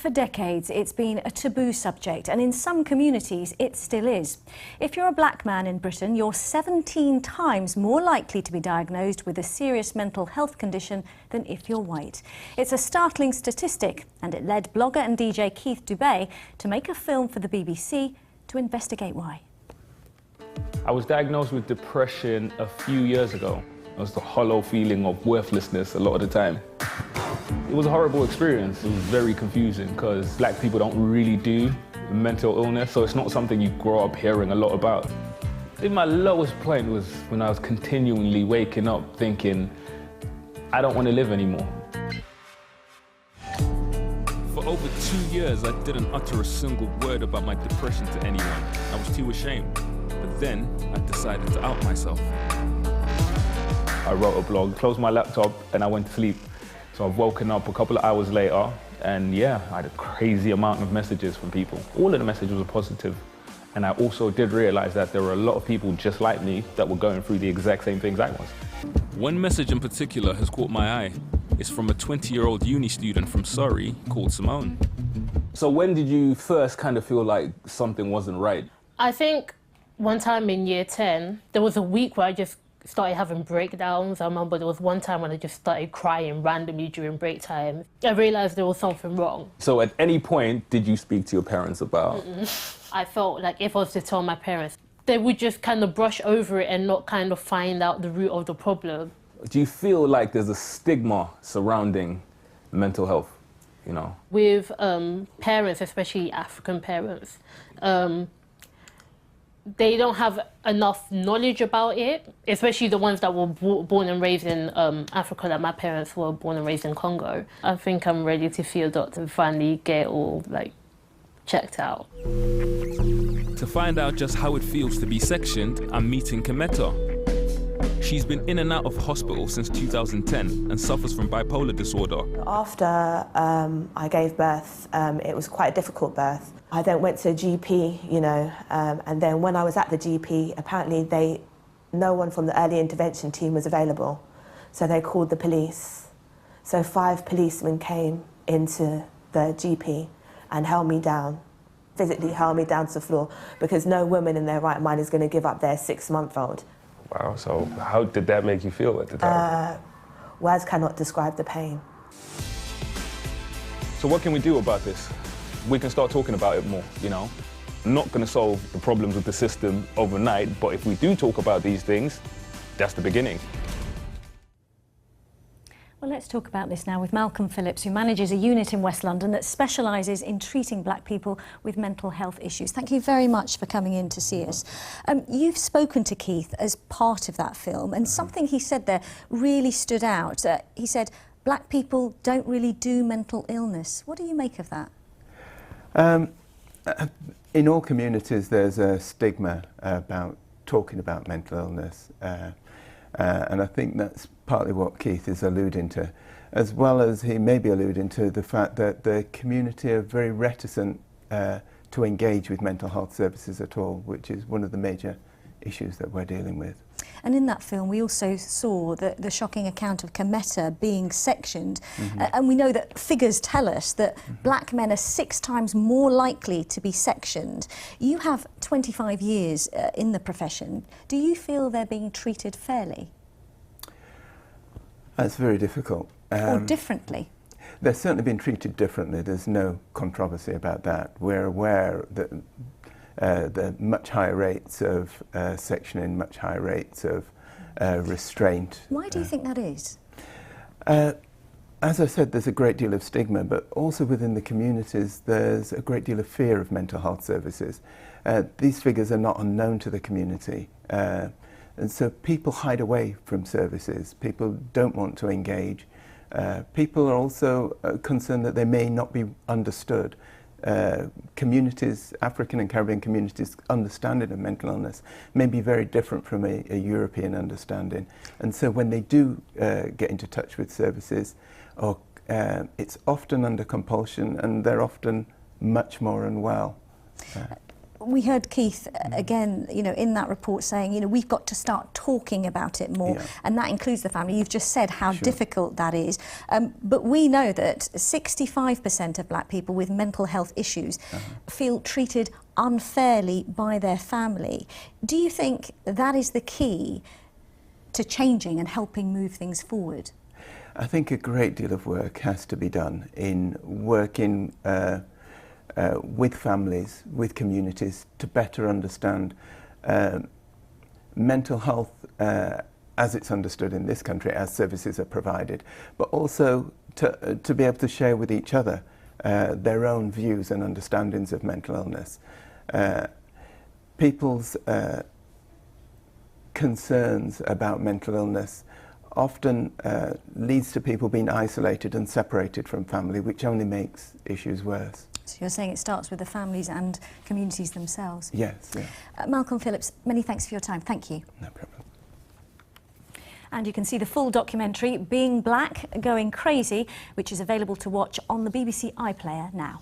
For decades, it's been a taboo subject, and in some communities, it still is. If you're a black man in Britain, you're 17 times more likely to be diagnosed with a serious mental health condition than if you're white. It's a startling statistic, and it led blogger and DJ Keith Dubay to make a film for the BBC to investigate why. I was diagnosed with depression a few years ago. It was the hollow feeling of worthlessness a lot of the time. It was a horrible experience. It was very confusing because black people don't really do mental illness, so it's not something you grow up hearing a lot about. I think my lowest point was when I was continually waking up thinking, I don't want to live anymore. For over 2 years, I didn't utter a single word about my depression to anyone. I was too ashamed. But then, I decided to out myself. I wrote a blog, closed my laptop, and I went to sleep. So I've woken up a couple of hours later, and yeah, I had a crazy amount of messages from people. All of the messages were positive. And I also did realize that there were a lot of people just like me that were going through the exact same things I was. One message in particular has caught my eye. It's from a 20-year-old uni student from Surrey called Simone. So when did you first kind of feel like something wasn't right? I think one time in year 10, there was a week where I just started having breakdowns. I remember there was one time when I just started crying randomly during break time. I realised there was something wrong. So at any point, did you speak to your parents about? I felt like if I was to tell my parents, they would just kind of brush over it and not kind of find out the root of the problem. Do you feel like there's a stigma surrounding mental health, you know? With parents, especially African parents, they don't have enough knowledge about it, especially the ones that were born and raised in Africa, like my parents were born and raised in Congo. I think I'm ready to see a doctor and finally get all checked out. To find out just how it feels to be sectioned, I'm meeting Kemeta. She's been in and out of hospital since 2010 and suffers from bipolar disorder. After I gave birth, it was quite a difficult birth. I then went to a GP, and then when I was at the GP, apparently no one from the early intervention team was available. So they called the police. So 5 policemen came into the GP and held me down, physically held me down to the floor, because no woman in their right mind is going to give up their 6-month-old. Wow, so how did that make you feel at the time? Words cannot describe the pain. So what can we do about this? We can start talking about it more, I'm not going to solve the problems with the system overnight, but if we do talk about these things, that's the beginning. Well, let's talk about this now with Malcolm Phillips, who manages a unit in West London that specialises in treating black people with mental health issues. Thank you very much for coming in to see us. You've spoken to Keith as part of that film, and something he said there really stood out. He said, black people don't really do mental illness. What do you make of that? In all communities, there's a stigma about talking about mental illness. And I think that's partly what Keith is alluding to, as well as he may be alluding to the fact that the community are very reticent to engage with mental health services at all, which is one of the major issues that we're dealing with. And in that film, we also saw the shocking account of Kemeta being sectioned. And we know that figures tell us that black men are 6 times more likely to be sectioned. You have 25 years in the profession. Do you feel they're being treated fairly? That's very difficult. Or differently? They're certainly being treated differently. There's no controversy about that. We're aware that the much higher rates of sectioning, much higher rates of restraint. Why do you think that is? As I said, there's a great deal of stigma, but also within the communities there's a great deal of fear of mental health services. These figures are not unknown to the community, and so people hide away from services. People don't want to engage. People are also concerned that they may not be understood. Communities, African and Caribbean communities' understanding of mental illness may be very different from a European understanding. And so when they do get into touch with services, it's often under compulsion and they're often much more unwell. we heard Keith again, you know, in that report saying, you know, we've got to start talking about it more, and that includes the family. You've just said how difficult that is, but we know that 65% of black people with mental health issues feel treated unfairly by their family. Do you think that is the key to changing and helping move things forward? I think a great deal of work has to be done in working with families, with communities, to better understand mental health as it's understood in this country, as services are provided, but also to be able to share with each other their own views and understandings of mental illness. People's concerns about mental illness often leads to people being isolated and separated from family, which only makes issues worse. So you're saying it starts with the families and communities themselves? Yes, yeah. Malcolm Phillips, many thanks for your time. Thank you. No problem. And you can see the full documentary, Being Black, Going Crazy, which is available to watch on the BBC iPlayer now.